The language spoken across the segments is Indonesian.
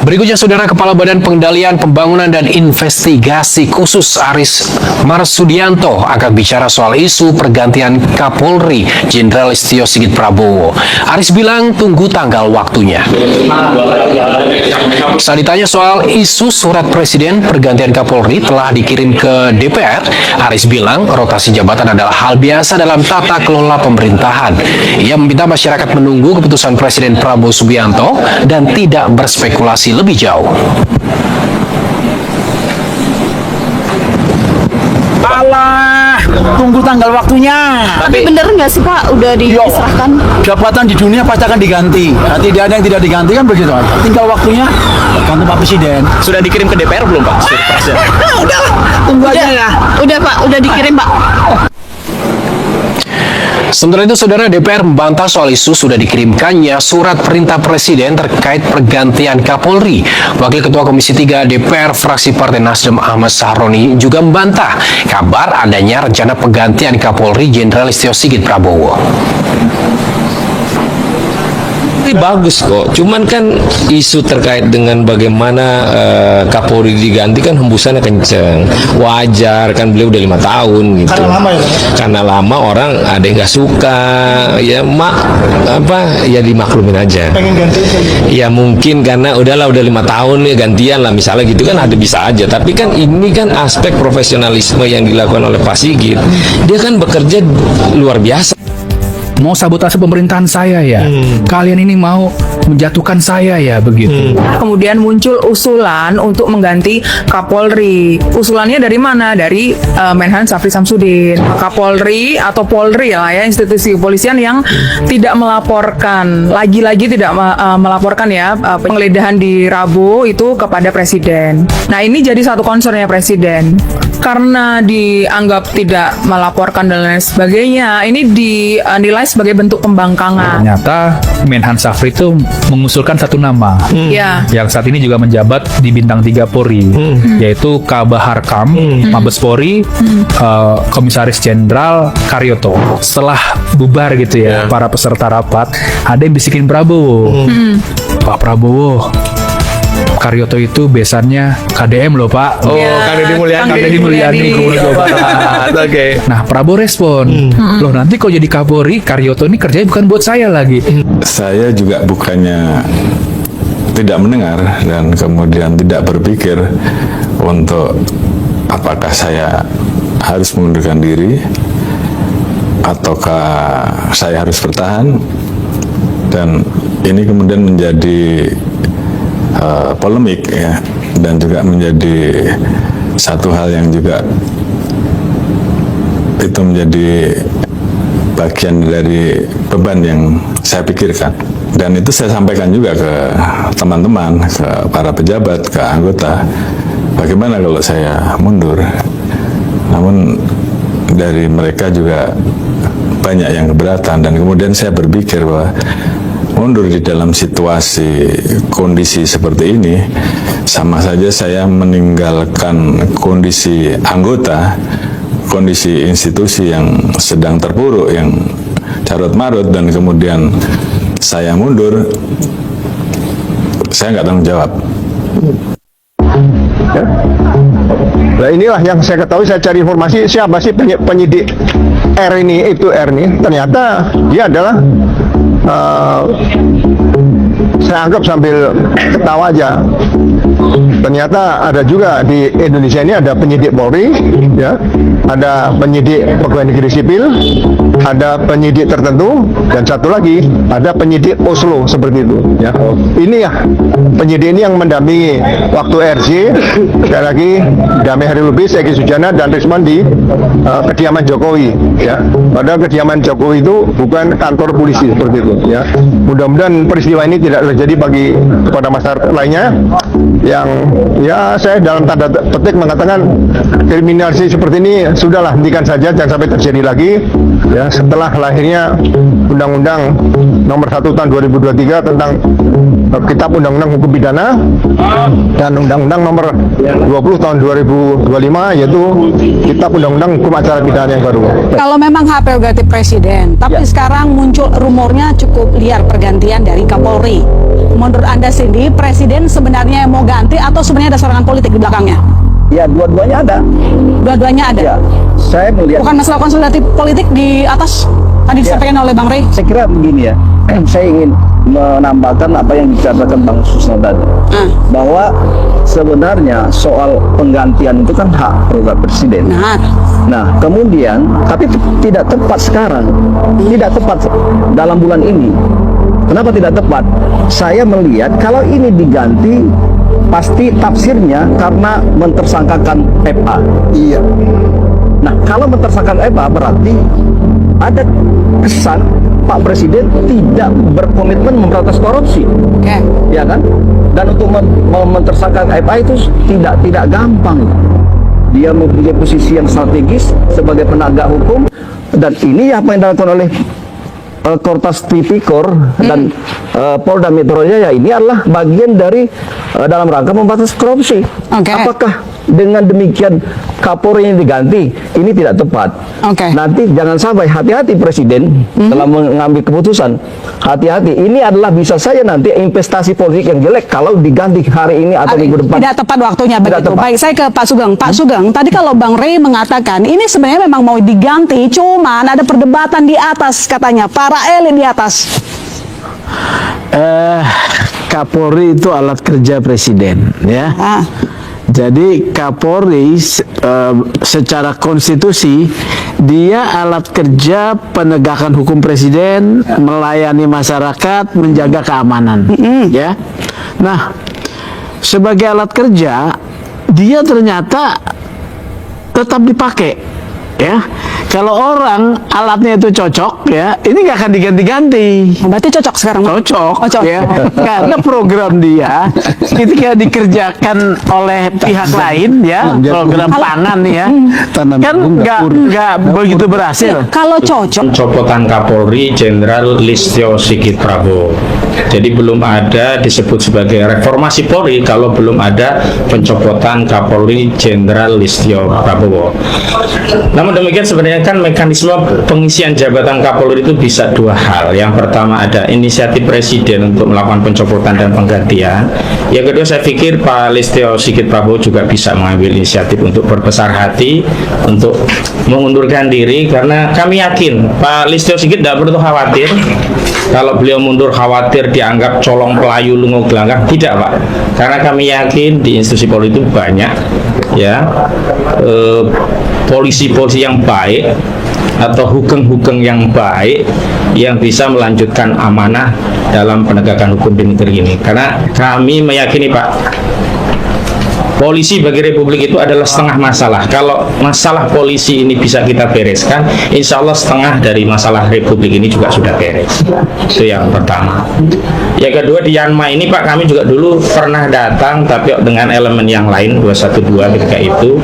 Berikutnya, Saudara, Kepala Badan Pengendalian Pembangunan dan Investigasi Khusus Aris Marsudianto akan bicara soal isu pergantian Kapolri Jenderal Listio Sigit Prabowo. Aris bilang tunggu tanggal waktunya. Saat ditanya soal isu surat Presiden pergantian Kapolri telah dikirim ke DPR, Aris bilang rotasi jabatan adalah hal biasa dalam tata kelola pemerintahan. Ia meminta masyarakat menunggu keputusan Presiden Prabowo Subianto dan tidak berspekulasi lebih jauh. Alah, tunggu tanggal waktunya. Tapi bener nggak sih Pak, udah diserahkan? Jabatan di dunia pasti akan diganti. Nah, tidak ada yang tidak diganti kan begitu. Tinggal waktunya gantung Pak Presiden. Sudah dikirim ke DPR belum Pak? Udah, tunggu aja ya. Udah Pak, udah dikirim Pak. Sementara itu, Saudara, DPR membantah soal isu sudah dikirimkannya surat perintah Presiden terkait pergantian Kapolri. Wakil Ketua Komisi 3 DPR fraksi Partai Nasdem Ahmad Sahroni juga membantah kabar adanya rencana penggantian Kapolri Jenderal Listio Sigit Prabowo. Bagus kok, cuman kan isu terkait dengan bagaimana Kapolri diganti kan hembusannya kenceng, wajar kan, beliau udah 5 tahun gitu. Karena lama ya? Karena lama, orang ada yang nggak suka, ya ya dimaklumin aja. Pengen ganti? Ya mungkin karena udah 5 tahun ya gantian lah misalnya gitu kan, ada bisa aja. Tapi kan ini kan aspek profesionalisme yang dilakukan oleh Pak Sigit, dia kan bekerja luar biasa. Mau sabotase pemerintahan saya ya, kalian ini mau menjatuhkan saya ya, begitu. Kemudian muncul usulan untuk mengganti Kapolri. Usulannya dari mana? Dari Menhan Syafri Samsudin. Kapolri atau Polri lah ya, institusi kepolisian yang tidak melaporkan, lagi-lagi tidak melaporkan ya penggeledahan di Rabu itu kepada Presiden. Nah, ini jadi satu concernnya Presiden. Karena dianggap tidak melaporkan dan lain sebagainya, ini dinilai sebagai bentuk pembangkangan. Ternyata Menhan Syafri itu mengusulkan satu nama yang saat ini juga menjabat di Bintang 3 Polri, yaitu Kabahar Kam, Mabes Polri, Komisaris Jenderal Karyoto. Setelah bubar gitu ya, para peserta rapat, ada yang bisikin Prabowo. Pak Prabowo, Karyoto itu besannya KDM loh Pak. KDM Mulyani Gubernur Jawa Barat. Oke. Nah, Prabowo respon, loh nanti kalau jadi Kapolri, Karyoto ini kerjanya bukan buat saya lagi. Saya juga bukannya tidak mendengar dan kemudian tidak berpikir untuk apakah saya harus mengundurkan diri ataukah saya harus bertahan, dan ini kemudian menjadi polemik ya, dan juga menjadi satu hal yang juga itu menjadi bagian dari beban yang saya pikirkan, dan itu saya sampaikan juga ke teman-teman, ke para pejabat, ke anggota, bagaimana kalau saya mundur. Namun dari mereka juga banyak yang keberatan, dan kemudian saya berpikir bahwa mundur di dalam situasi kondisi seperti ini sama saja saya meninggalkan kondisi anggota, kondisi institusi yang sedang terpuruk, yang carut marut, dan kemudian saya mundur, saya nggak tanggung jawab. Nah, inilah yang saya ketahui, saya cari informasi siapa sih penyidik R ini, ternyata dia adalah saya anggap sambil ketawa aja, ternyata ada juga di Indonesia ini ada penyidik Polri ya, ada penyidik pegawai negeri sipil, ada penyidik tertentu, dan satu lagi ada penyidik Oslo seperti itu ya. Ini ya penyidik ini yang mendampingi waktu RJ, sekali lagi Damai Hari Lubis, Egi Sujana, dan Risman di kediaman Jokowi ya. Padahal kediaman Jokowi itu bukan kantor polisi seperti itu ya. Mudah-mudahan peristiwa ini tidak terjadi bagi kepada masyarakat lainnya, yang ya saya dalam tanda petik mengatakan kriminalisasi seperti ini sudahlah, hentikan saja, jangan sampai terjadi lagi. ya setelah lahirnya Undang-Undang Nomor 1 Tahun 2023 tentang Kitab Undang-Undang Hukum Pidana dan Undang-Undang Nomor 20 Tahun 2025 yaitu Kitab Undang-Undang Hukum Acara Pidana yang baru. Kalau memang hak prerogatif presiden, tapi sekarang muncul rumornya cukup liar pergantian dari Kapolri. Menurut Anda sendiri, presiden sebenarnya yang mau ganti atau sebenarnya ada serangan politik di belakangnya? Ya, dua-duanya ada. Dua-duanya ada. Ya, saya melihat. Bukan masalah konsultatif politik di atas tadi disampaikan oleh Bang Rey. Saya kira begini ya. Saya ingin menambahkan apa yang dikatakan Bang Susno tadi, bahwa sebenarnya soal penggantian itu kan hak prerogatif presiden. Nah, kemudian tapi tidak tepat sekarang, tidak tepat dalam bulan ini. Kenapa tidak tepat? Saya melihat kalau ini diganti pasti tafsirnya karena mentersangkakan FA. Iya. Nah, kalau mentersangkakan FA berarti ada kesan Pak Presiden tidak berkomitmen memberantas korupsi, ya kan? Dan untuk mentersangkakan FA itu tidak gampang. Dia mempunyai posisi yang strategis sebagai penegak hukum, dan ini apa yang dilakukan oleh Kortas Tipikor dan Polda Metro Jaya ini adalah bagian dari dalam rangka memberantas korupsi. Apakah dengan demikian Kapolri yang diganti ini tidak tepat? Nanti jangan sampai, hati-hati Presiden dalam mengambil keputusan. Hati-hati, ini adalah bisa saja nanti investasi politik yang jelek kalau diganti hari ini atau minggu depan. Tidak tepat waktunya begitu. Baik, saya ke Pak Sugeng. Pak Sugeng, tadi kalau Bang Rey mengatakan ini sebenarnya memang mau diganti, cuman ada perdebatan di atas katanya, para elit di atas. Kapolri itu alat kerja presiden, ya. Jadi Kapolri secara konstitusi dia alat kerja penegakan hukum presiden, melayani masyarakat, menjaga keamanan, ya. Nah, sebagai alat kerja dia ternyata tetap dipakai, ya. Kalau orang alatnya itu cocok, ya, ini nggak akan diganti-ganti. Berarti cocok sekarang? Cocok, ya. Karena program dia ketika dikerjakan oleh pihak lain, ya, program pangan, ya, kan nggak begitu berhasil. Kalau cocok. Pencopotan Kapolri Jenderal Listio Sigit Prabowo. Jadi belum ada disebut sebagai reformasi Polri kalau belum ada pencopotan Kapolri Jenderal Listio Prabowo. Namun demikian sebenarnya kan mekanisme pengisian jabatan Kapolri itu bisa dua hal. Yang pertama ada inisiatif Presiden untuk melakukan pencopotan dan penggantian. Yang kedua saya pikir Pak Listio Sigit Prabowo juga bisa mengambil inisiatif untuk berbesar hati untuk mengundurkan diri, karena kami yakin Pak Listio Sigit tidak perlu khawatir kalau beliau mundur khawatir dianggap colong pelayu lungo gelanggang. Tidak, Pak, karena kami yakin di institusi Polri itu banyak, ya, polisi-polisi yang baik atau hugeng-hugeng yang baik yang bisa melanjutkan amanah dalam penegakan hukum di negeri ini. Karena kami meyakini, Pak, polisi bagi Republik itu adalah setengah masalah. Kalau masalah polisi ini bisa kita bereskan, insya Allah setengah dari masalah Republik ini juga sudah beres. Itu yang pertama. Yang kedua, di Yanma ini Pak, kami juga dulu pernah datang tapi dengan elemen yang lain, 212 ketika itu.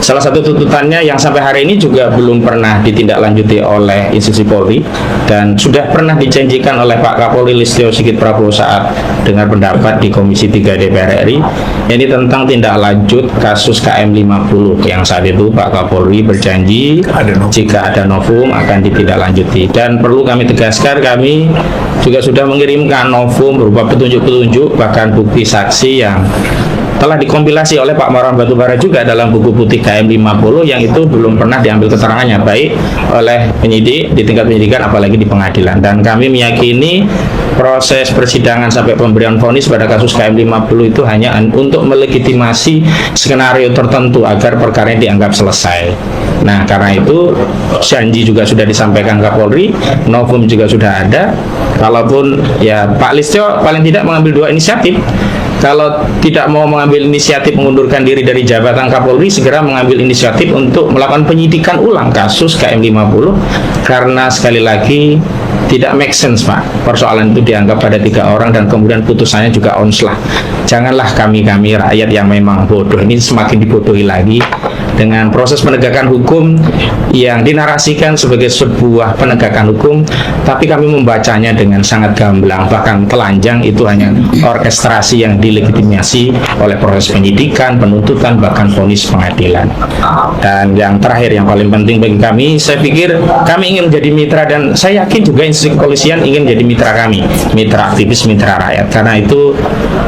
Salah satu tuntutannya yang sampai hari ini juga belum pernah ditindaklanjuti oleh institusi Polri dan sudah pernah dijanjikan oleh Pak Kapolri Listio Sigit Prabowo saat dengar pendapat di Komisi 3 DPR RI, ini tentang tindak lanjut kasus KM50 yang saat itu Pak Kapolri berjanji jika ada novum akan ditindaklanjuti. Dan perlu kami tegaskan, kami juga sudah mengirimkan novum berupa petunjuk-petunjuk bahkan bukti saksi yang telah dikompilasi oleh Pak Marwan Batubara juga dalam buku putih KM50 yang itu belum pernah diambil keterangannya baik oleh penyidik di tingkat penyidikan apalagi di pengadilan. Dan kami meyakini proses persidangan sampai pemberian vonis pada kasus KM50 itu hanya untuk melegitimasi skenario tertentu agar perkara dianggap selesai. Nah, karena itu janji juga sudah disampaikan Kapolri, novum juga sudah ada. Kalaupun ya Pak Listio paling tidak mengambil dua inisiatif. Kalau tidak mau mengambil inisiatif mengundurkan diri dari jabatan Kapolri, segera mengambil inisiatif untuk melakukan penyidikan ulang kasus KM50, karena sekali lagi tidak make sense, Pak. Persoalan itu dianggap pada 3 orang dan kemudian putusannya juga onslah. Janganlah kami rakyat yang memang bodoh ini semakin dibodohi lagi dengan proses penegakan hukum yang dinarasikan sebagai sebuah penegakan hukum, tapi kami membacanya dengan sangat gamblang, bahkan telanjang. Itu hanya orkestrasi yang dilegitimasi oleh proses penyidikan, penuntutan, bahkan vonis pengadilan. Dan yang terakhir, yang paling penting bagi kami, saya pikir kami ingin menjadi mitra, dan saya yakin juga institusi kepolisian ingin menjadi mitra kami, mitra aktivis, mitra rakyat. Karena itu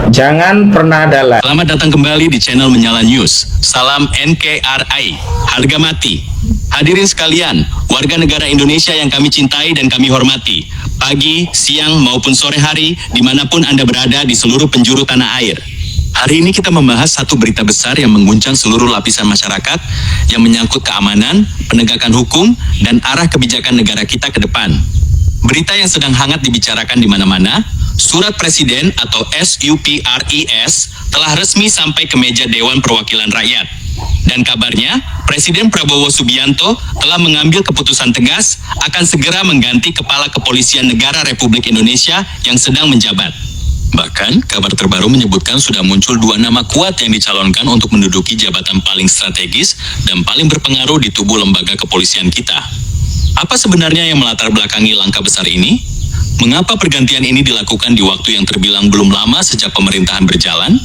jangan pernah ada. Selamat datang kembali di channel Menyala News. Salam NKRI, harga mati. Hadirin sekalian, warga negara Indonesia yang kami cintai dan kami hormati, pagi, siang, maupun sore hari, dimanapun Anda berada di seluruh penjuru tanah air. Hari ini kita membahas satu berita besar yang mengguncang seluruh lapisan masyarakat yang menyangkut keamanan, penegakan hukum, dan arah kebijakan negara kita ke depan. Berita yang sedang hangat dibicarakan di mana-mana, Surat Presiden atau SUPRES telah resmi sampai ke meja Dewan Perwakilan Rakyat. Dan kabarnya, Presiden Prabowo Subianto telah mengambil keputusan tegas akan segera mengganti Kepala Kepolisian Negara Republik Indonesia yang sedang menjabat. Bahkan, kabar terbaru menyebutkan sudah muncul 2 nama kuat yang dicalonkan untuk menduduki jabatan paling strategis dan paling berpengaruh di tubuh lembaga kepolisian kita. Apa sebenarnya yang melatar belakangi langkah besar ini? Mengapa pergantian ini dilakukan di waktu yang terbilang belum lama sejak pemerintahan berjalan?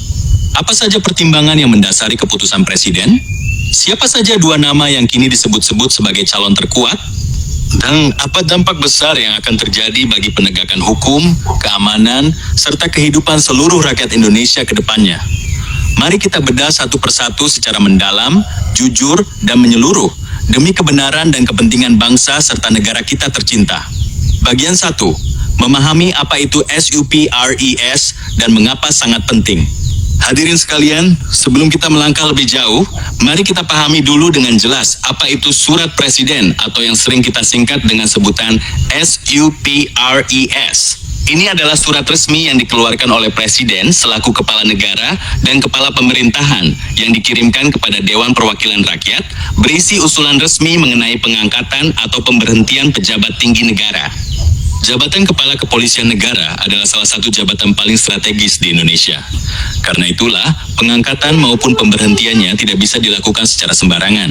Apa saja pertimbangan yang mendasari keputusan Presiden? Siapa saja 2 nama yang kini disebut-sebut sebagai calon terkuat? Dan apa dampak besar yang akan terjadi bagi penegakan hukum, keamanan, serta kehidupan seluruh rakyat Indonesia ke depannya? Mari kita bedah satu persatu secara mendalam, jujur, dan menyeluruh demi kebenaran dan kepentingan bangsa serta negara kita tercinta. Bagian 1. Memahami apa itu SUPRES dan mengapa sangat penting. Hadirin sekalian, sebelum kita melangkah lebih jauh, mari kita pahami dulu dengan jelas apa itu Surat Presiden atau yang sering kita singkat dengan sebutan SUPRES. Ini adalah surat resmi yang dikeluarkan oleh Presiden selaku Kepala Negara dan Kepala Pemerintahan yang dikirimkan kepada Dewan Perwakilan Rakyat berisi usulan resmi mengenai pengangkatan atau pemberhentian pejabat tinggi negara. Jabatan Kepala Kepolisian Negara adalah salah satu jabatan paling strategis di Indonesia. Karena itulah, pengangkatan maupun pemberhentiannya tidak bisa dilakukan secara sembarangan.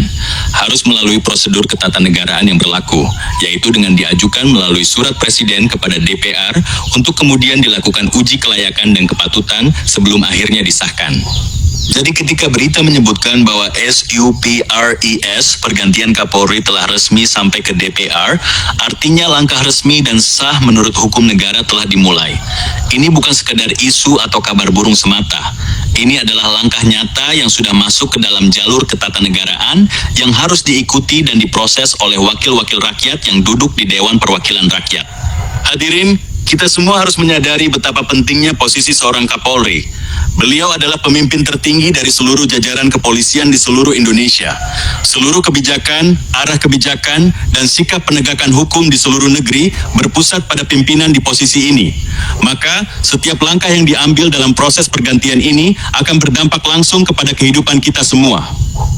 Harus melalui prosedur ketatanegaraan yang berlaku, yaitu dengan diajukan melalui surat Presiden kepada DPR untuk kemudian dilakukan uji kelayakan dan kepatutan sebelum akhirnya disahkan. Jadi ketika berita menyebutkan bahwa SUPRES pergantian Kapolri telah resmi sampai ke DPR, artinya langkah resmi dan sah menurut hukum negara telah dimulai. Ini bukan sekedar isu atau kabar burung semata. Ini adalah langkah nyata yang sudah masuk ke dalam jalur ketatanegaraan yang harus diikuti dan diproses oleh wakil-wakil rakyat yang duduk di Dewan Perwakilan Rakyat. Hadirin, kita semua harus menyadari betapa pentingnya posisi seorang Kapolri. Beliau adalah pemimpin tertinggi dari seluruh jajaran kepolisian di seluruh Indonesia. Seluruh kebijakan, arah kebijakan, dan sikap penegakan hukum di seluruh negeri berpusat pada pimpinan di posisi ini. Maka, setiap langkah yang diambil dalam proses pergantian ini akan berdampak langsung kepada kehidupan kita semua.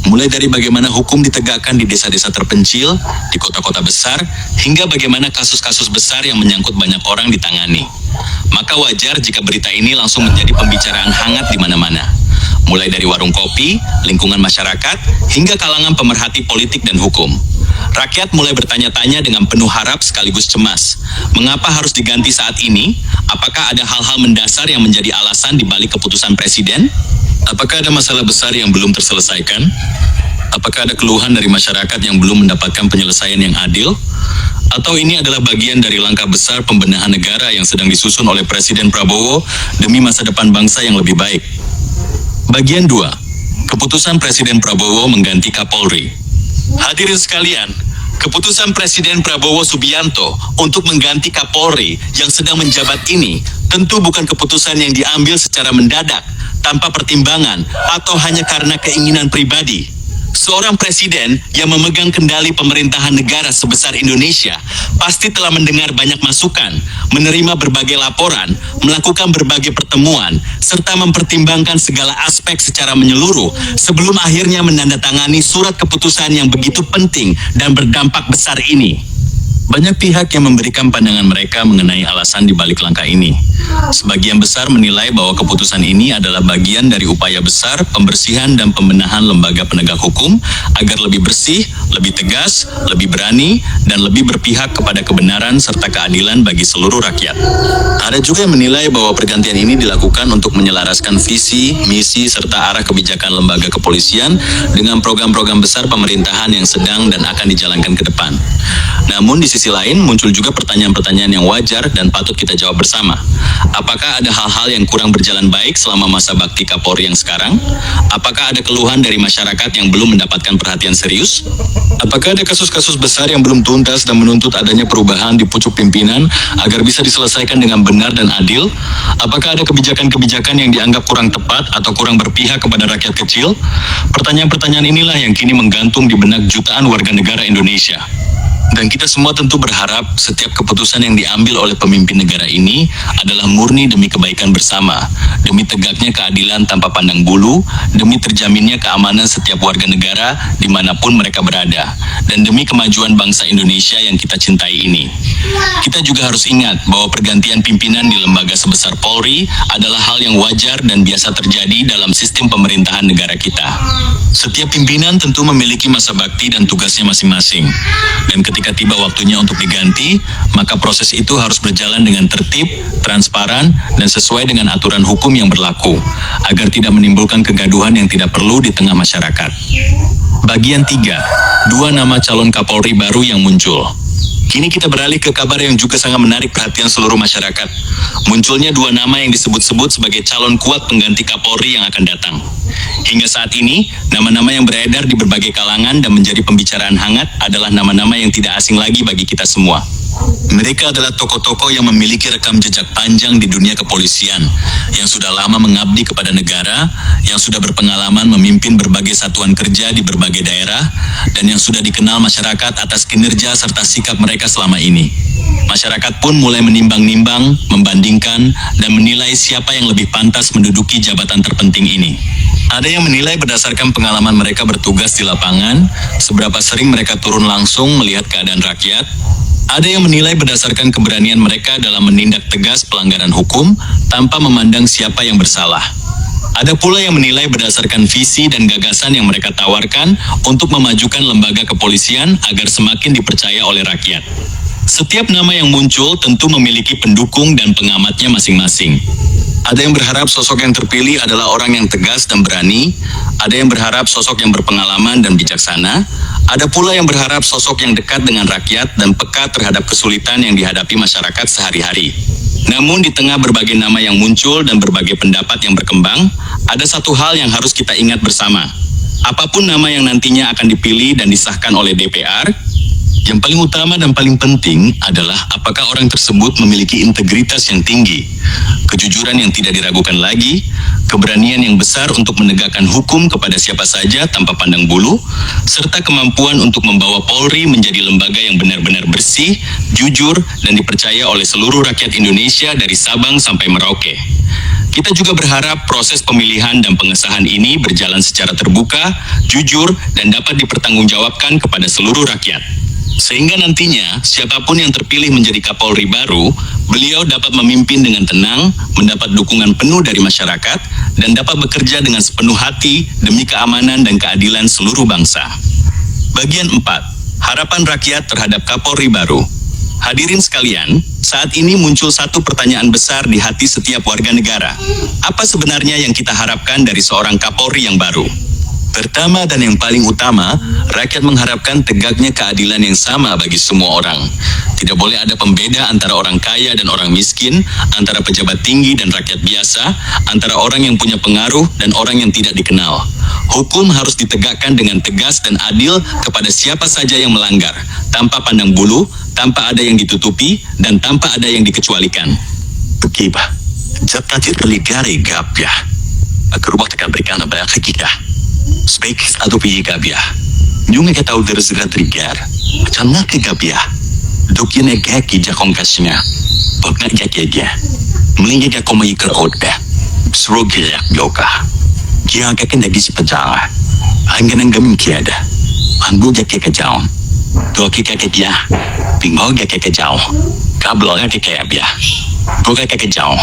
Mulai dari bagaimana hukum ditegakkan di desa-desa terpencil, di kota-kota besar, hingga bagaimana kasus-kasus besar yang menyangkut banyak orang ditangani. Maka wajar jika berita ini langsung menjadi pembicaraan hangat di mana-mana. Mulai dari warung kopi, lingkungan masyarakat, hingga kalangan pemerhati politik dan hukum. Rakyat mulai bertanya-tanya dengan penuh harap sekaligus cemas. Mengapa harus diganti saat ini? Apakah ada hal-hal mendasar yang menjadi alasan di balik keputusan Presiden? Apakah ada masalah besar yang belum terselesaikan? Apakah ada keluhan dari masyarakat yang belum mendapatkan penyelesaian yang adil? Atau ini adalah bagian dari langkah besar pembenahan negara yang sedang disusun oleh Presiden Prabowo demi masa depan bangsa yang lebih baik? Bagian 2. Keputusan Presiden Prabowo mengganti Kapolri. Hadirin sekalian, keputusan Presiden Prabowo Subianto untuk mengganti Kapolri yang sedang menjabat ini tentu bukan keputusan yang diambil secara mendadak, tanpa pertimbangan, atau hanya karena keinginan pribadi. Seorang presiden yang memegang kendali pemerintahan negara sebesar Indonesia pasti telah mendengar banyak masukan, menerima berbagai laporan, melakukan berbagai pertemuan, serta mempertimbangkan segala aspek secara menyeluruh sebelum akhirnya menandatangani surat keputusan yang begitu penting dan berdampak besar ini. Banyak pihak yang memberikan pandangan mereka mengenai alasan di balik langkah ini. Sebagian besar menilai bahwa keputusan ini adalah bagian dari upaya besar pembersihan dan pembenahan lembaga penegak hukum agar lebih bersih, lebih tegas, lebih berani, dan lebih berpihak kepada kebenaran serta keadilan bagi seluruh rakyat. Ada juga yang menilai bahwa pergantian ini dilakukan untuk menyelaraskan visi, misi, serta arah kebijakan lembaga kepolisian dengan program-program besar pemerintahan yang sedang dan akan dijalankan ke depan. Namun di sisi lain muncul juga pertanyaan-pertanyaan yang wajar dan patut kita jawab bersama. Apakah ada hal-hal yang kurang berjalan baik selama masa bakti Kapolri yang sekarang? Apakah ada keluhan dari masyarakat yang belum mendapatkan perhatian serius? Apakah ada kasus-kasus besar yang belum tuntas dan menuntut adanya perubahan di pucuk pimpinan agar bisa diselesaikan dengan benar dan adil? Apakah ada kebijakan-kebijakan yang dianggap kurang tepat atau kurang berpihak kepada rakyat kecil? Pertanyaan-pertanyaan inilah yang kini menggantung di benak jutaan warga negara Indonesia. Dan kita semua tentu berharap setiap keputusan yang diambil oleh pemimpin negara ini adalah murni demi kebaikan bersama, demi tegaknya keadilan tanpa pandang bulu, demi terjaminnya keamanan setiap warga negara dimanapun mereka berada, dan demi kemajuan bangsa Indonesia yang kita cintai ini. Kita juga harus ingat bahwa pergantian pimpinan di lembaga sebesar Polri adalah hal yang wajar dan biasa terjadi dalam sistem pemerintahan negara kita. Setiap pimpinan tentu memiliki masa bakti dan tugasnya masing-masing. Dan ketika tiba waktunya untuk diganti, maka proses itu harus berjalan dengan tertib, transparan, dan sesuai dengan aturan hukum yang berlaku, agar tidak menimbulkan kegaduhan yang tidak perlu di tengah masyarakat. Bagian 3, 2 nama calon Kapolri baru yang muncul. Kini kita beralih ke kabar yang juga sangat menarik perhatian seluruh masyarakat. Munculnya 2 nama yang disebut-sebut sebagai calon kuat pengganti Kapolri yang akan datang. Hingga saat ini, nama-nama yang beredar di berbagai kalangan dan menjadi pembicaraan hangat adalah nama-nama yang tidak asing lagi bagi kita semua. Mereka adalah tokoh-tokoh yang memiliki rekam jejak panjang di dunia kepolisian, yang sudah lama mengabdi kepada negara, yang sudah berpengalaman memimpin berbagai satuan kerja di berbagai daerah, dan yang sudah dikenal masyarakat atas kinerja serta sikap mereka selama ini. Masyarakat pun mulai menimbang-nimbang, membandingkan, dan menilai siapa yang lebih pantas menduduki jabatan terpenting ini. Ada yang menilai berdasarkan pengalaman mereka bertugas di lapangan, seberapa sering mereka turun langsung melihat keadaan rakyat. Ada yang menilai berdasarkan keberanian mereka dalam menindak tegas pelanggaran hukum tanpa memandang siapa yang bersalah. Ada pula yang menilai berdasarkan visi dan gagasan yang mereka tawarkan untuk memajukan lembaga kepolisian agar semakin dipercaya oleh rakyat. Setiap nama yang muncul tentu memiliki pendukung dan pengamatnya masing-masing. Ada yang berharap sosok yang terpilih adalah orang yang tegas dan berani. Ada yang berharap sosok yang berpengalaman dan bijaksana. Ada pula yang berharap sosok yang dekat dengan rakyat dan peka terhadap kesulitan yang dihadapi masyarakat sehari-hari. Namun di tengah berbagai nama yang muncul dan berbagai pendapat yang berkembang, ada satu hal yang harus kita ingat bersama. Apapun nama yang nantinya akan dipilih dan disahkan oleh DPR, yang paling utama dan paling penting adalah apakah orang tersebut memiliki integritas yang tinggi, kejujuran yang tidak diragukan lagi, keberanian yang besar untuk menegakkan hukum kepada siapa saja tanpa pandang bulu, serta kemampuan untuk membawa Polri menjadi lembaga yang benar-benar bersih, jujur, dan dipercaya oleh seluruh rakyat Indonesia dari Sabang sampai Merauke. Kita juga berharap proses pemilihan dan pengesahan ini berjalan secara terbuka, jujur, dan dapat dipertanggungjawabkan kepada seluruh rakyat. Sehingga nantinya, siapapun yang terpilih menjadi Kapolri baru, beliau dapat memimpin dengan tenang, mendapat dukungan penuh dari masyarakat, dan dapat bekerja dengan sepenuh hati demi keamanan dan keadilan seluruh bangsa. Bagian 4. Harapan rakyat terhadap Kapolri baru. Hadirin sekalian, saat ini muncul satu pertanyaan besar di hati setiap warga negara. Apa sebenarnya yang kita harapkan dari seorang Kapolri yang baru? Pertama dan yang paling utama, rakyat mengharapkan tegaknya keadilan yang sama bagi semua orang. Tidak boleh ada pembeda antara orang kaya dan orang miskin, antara pejabat tinggi dan rakyat biasa, antara orang yang punya pengaruh dan orang yang tidak dikenal. Hukum harus ditegakkan dengan tegas dan adil kepada siapa saja yang melanggar, tanpa pandang bulu, tanpa ada yang ditutupi, dan tanpa ada yang dikecualikan. Begitu, jatah negara gabya, agar rumah tekan berikan apa kita. Speaks atau pergi gabia. Nyunga kita udah segera trigger. Macam nak ke gabia. Dokin egaki jakong kasnya. Pagna jakegya. Melingga ka komai kerota. Srogi yak yoka. Kia ka kenda gisi pajanga. Hangga nang gamin kiada. Anggo jake ka jaon. Doki kakek dia, bingau kakek jauh, kabelnya kakek abia, buka kakek jauh,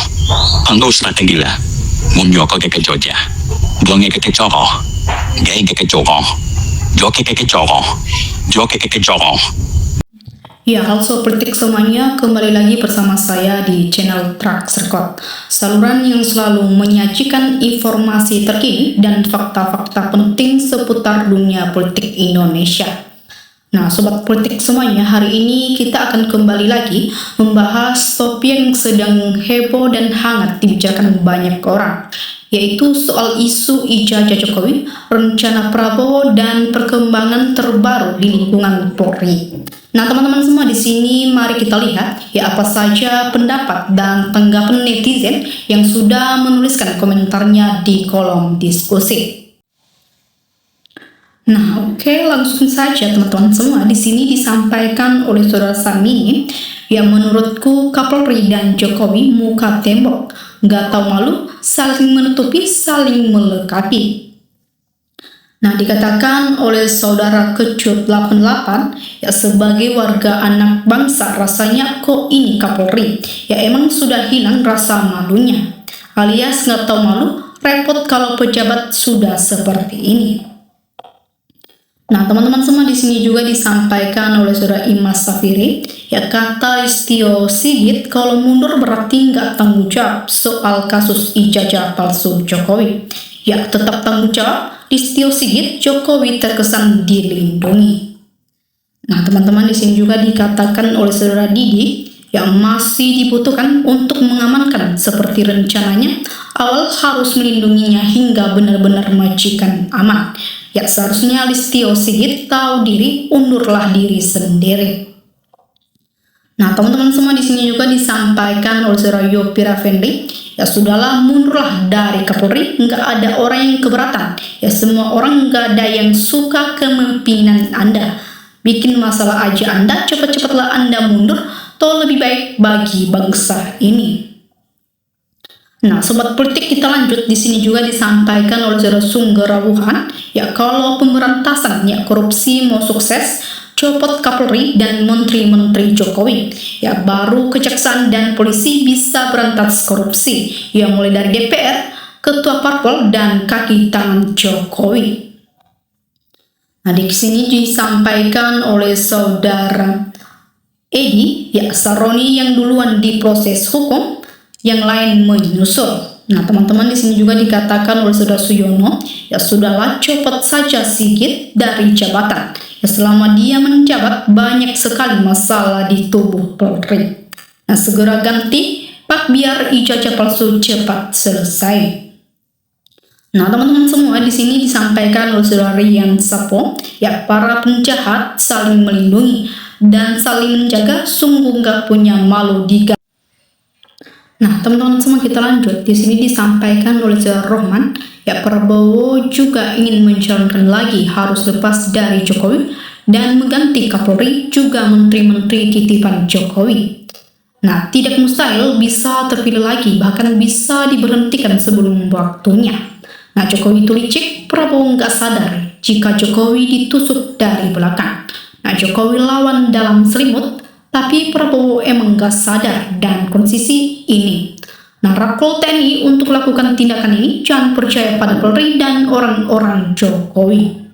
panggo strategi lah, munyoko kakek joja, buangnya kakek coro, gay kakek coro, joki kakek coro, joki kakek coro. Ya, halo sobat politik semuanya, kembali lagi bersama saya di channel Track Record, saluran yang selalu menyajikan informasi terkini dan fakta-fakta penting seputar dunia politik Indonesia. Nah, sobat politik semuanya, hari ini kita akan kembali lagi membahas topik yang sedang heboh dan hangat dibicarakan banyak orang, yaitu soal isu ijazah Jokowi, rencana Prabowo, dan perkembangan terbaru di lingkungan Polri. Nah, teman-teman semua, di sini mari kita lihat ya apa saja pendapat dan tanggapan netizen yang sudah menuliskan komentarnya di kolom diskusi. Nah, oke, langsung saja teman-teman semua. Di sini disampaikan oleh Saudara Samini yang menurutku Kapolri dan Jokowi muka tembok, nggak tahu malu, saling menutupi, saling melengkapi. Nah, dikatakan oleh Saudara Kecut 88, ya sebagai warga anak bangsa rasanya kok ini Kapolri, ya emang sudah hilang rasa malunya, alias nggak tahu malu, repot kalau pejabat sudah seperti ini. Nah, teman-teman semua, di sini juga disampaikan oleh Saudara Imas Safiri, ya kata Listio Sigit, kalau mundur berarti nggak tanggung jawab soal kasus ijazah palsu Jokowi. Ya, tetap tanggung jawab. Listio Sigit, Jokowi terkesan dilindungi. Nah, teman-teman, di sini juga dikatakan oleh Saudara Didi yang masih dibutuhkan untuk mengamankan seperti rencananya awal harus melindunginya hingga benar-benar majikan aman. Ya, seharusnya Listio Sigit tahu diri, undurlah diri sendiri. Nah, teman-teman semua, di sini juga disampaikan oleh Saudara Yopi Raffendi, ya sudahlah, mundurlah dari Kapolri, nggak ada orang yang keberatan, ya semua orang nggak ada yang suka kepemimpinan Anda, bikin masalah aja Anda, cepat-cepatlah Anda mundur, toh lebih baik bagi bangsa ini. Nah, sobat politik, kita lanjut. Di sini juga disampaikan oleh Saudara Sunggerawuhan, ya kalau pemberantasan ya korupsi mau sukses, copot Kapolri dan menteri-menteri Jokowi, ya baru kejaksaan dan polisi bisa berantas korupsi, ya mulai dari DPR, ketua parpol, dan kaki tangan Jokowi. Nah, di sini disampaikan oleh Saudara Edi, ya Saroni yang duluan diproses hukum, yang lain menyusul. Nah, teman-teman, di sini juga dikatakan oleh Saudara Suyono, ya sudahlah, copot saja Sigit dari jabatan. Ya selama dia menjabat banyak sekali masalah di tubuh Polri. Nah, segera ganti Pak biar ijazah palsu cepat selesai. Nah, teman-teman semua, di sini disampaikan oleh Saudara Rian Sapo, ya para penjahat saling melindungi dan saling menjaga, sungguh nggak punya malu di. Nah, teman-teman semua, kita lanjut. Di sini disampaikan oleh Saudara Rohman, ya Prabowo juga ingin mencalonkan lagi harus lepas dari Jokowi dan mengganti Kapolri juga menteri-menteri titipan Jokowi. Nah, tidak mustahil bisa terpilih lagi, bahkan bisa diberhentikan sebelum waktunya. Nah, Jokowi itu licik, Prabowo nggak sadar jika Jokowi ditusuk dari belakang. Nah, Jokowi lawan dalam selimut, tapi Prabowo emang gak sadar dan kondisi ini. Nah, Rakpol TNI untuk lakukan tindakan ini jangan percaya pada Polri dan orang-orang Jokowi.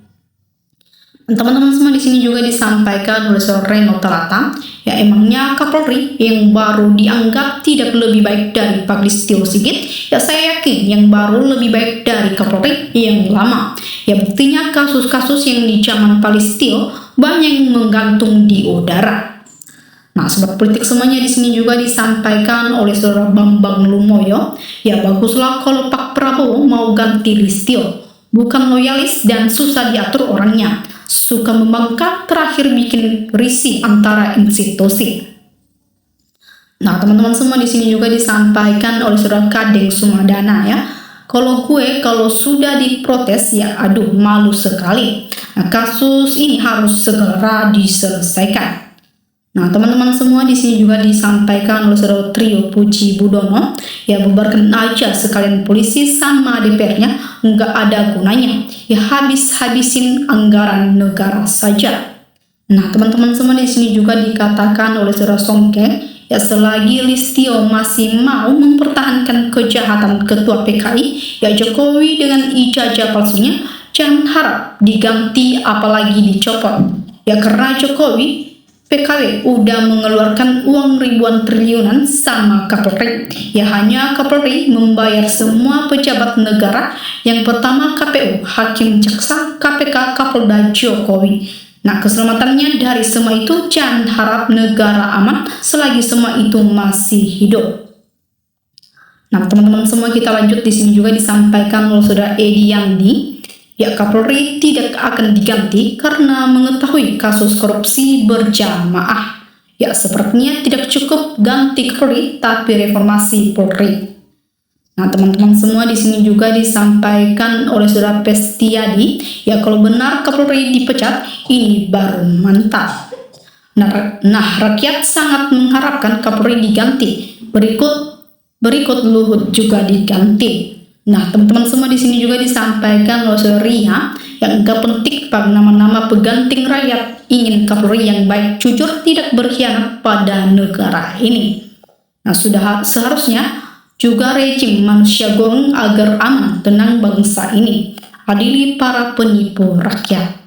Teman-teman semua, di sini juga disampaikan oleh Saudara Reno Talata, ya emangnya Kapolri yang baru dianggap tidak lebih baik dari Pak Listio Sigit, ya saya yakin yang baru lebih baik dari Kapolri yang lama. Ya buktinya kasus-kasus yang di zaman Pak Listio banyak yang menggantung di udara. Nah, sobat politik semuanya, di sini juga disampaikan oleh Saudara Bambang Lumoyo, ya baguslah kalau Pak Prabowo mau ganti Listio, bukan loyalis dan susah diatur orangnya, suka membangkang, terakhir bikin risih antara institusi. Nah, teman-teman semua, di sini juga disampaikan oleh Saudara Kadeng Sumadana, ya kalau sudah diprotes, ya aduh malu sekali. Nah, kasus ini harus segera diselesaikan. Nah, teman-teman semua, di sini juga disampaikan oleh Saudara Trio Puji Budono, ya bubarkan aja sekalian polisi sama DPR-nya, nggak ada gunanya, ya habis-habisin anggaran negara saja. Nah, teman-teman semua, di sini juga dikatakan oleh Saudara Songke, ya selagi Listio masih mau mempertahankan kejahatan Ketua PKI, ya Jokowi dengan ijazah palsunya jangan harap diganti apalagi dicopot. Ya karena Jokowi PKW udah mengeluarkan uang ribuan triliunan sama Kapolri. Ya hanya Kapolri membayar semua pejabat negara. Yang pertama KPU, Hakim Jaksa, KPK, Kapolda, Jokowi. Nah, keselamatannya dari semua itu jangan harap negara aman selagi semua itu masih hidup. Nah, teman-teman semua, kita lanjut. Di sini juga disampaikan oleh Saudara Edi Yandi, ya Kapolri tidak akan diganti karena mengetahui kasus korupsi berjamaah. Ya sepertinya tidak cukup ganti Kapolri tapi reformasi Polri. Nah, teman-teman semua, di sini juga disampaikan oleh Saudara Pestiadi, ya kalau benar Kapolri dipecat, ini baru mantap. Nah, rakyat sangat mengharapkan Kapolri diganti. Berikut Luhut juga diganti. Nah, teman-teman semua, di sini juga disampaikan oleh Saudara Ria, yang gak penting pada nama-nama peganting rakyat, ingin Kapolri yang baik, jujur, tidak berkhianat pada negara ini. Nah, sudah seharusnya juga rejim manusia goreng agar aman tenang bangsa ini, adili para penipu rakyat.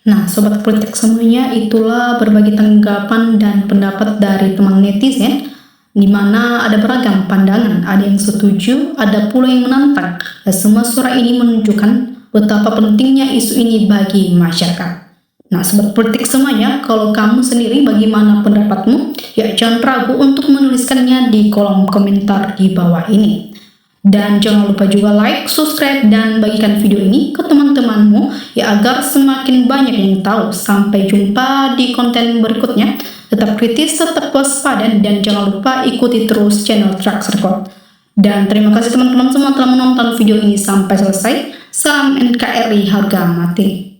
Nah, sobat politik semuanya, itulah berbagai tanggapan dan pendapat dari teman netizen, di mana ada beragam pandangan, ada yang setuju, ada pula yang menantang. Dan semua suara ini menunjukkan betapa pentingnya isu ini bagi masyarakat. Nah, sobat politik semuanya, kalau kamu sendiri bagaimana pendapatmu? Ya jangan ragu untuk menuliskannya di kolom komentar di bawah ini. Dan jangan lupa juga like, subscribe, dan bagikan video ini ke teman-temanmu ya agar semakin banyak yang tahu. Sampai jumpa di konten berikutnya. Tetap kritis, tetap waspada, dan jangan lupa ikuti terus channel Trax Record. Dan terima kasih teman-teman semua telah menonton video ini sampai selesai. Salam NKRI harga mati.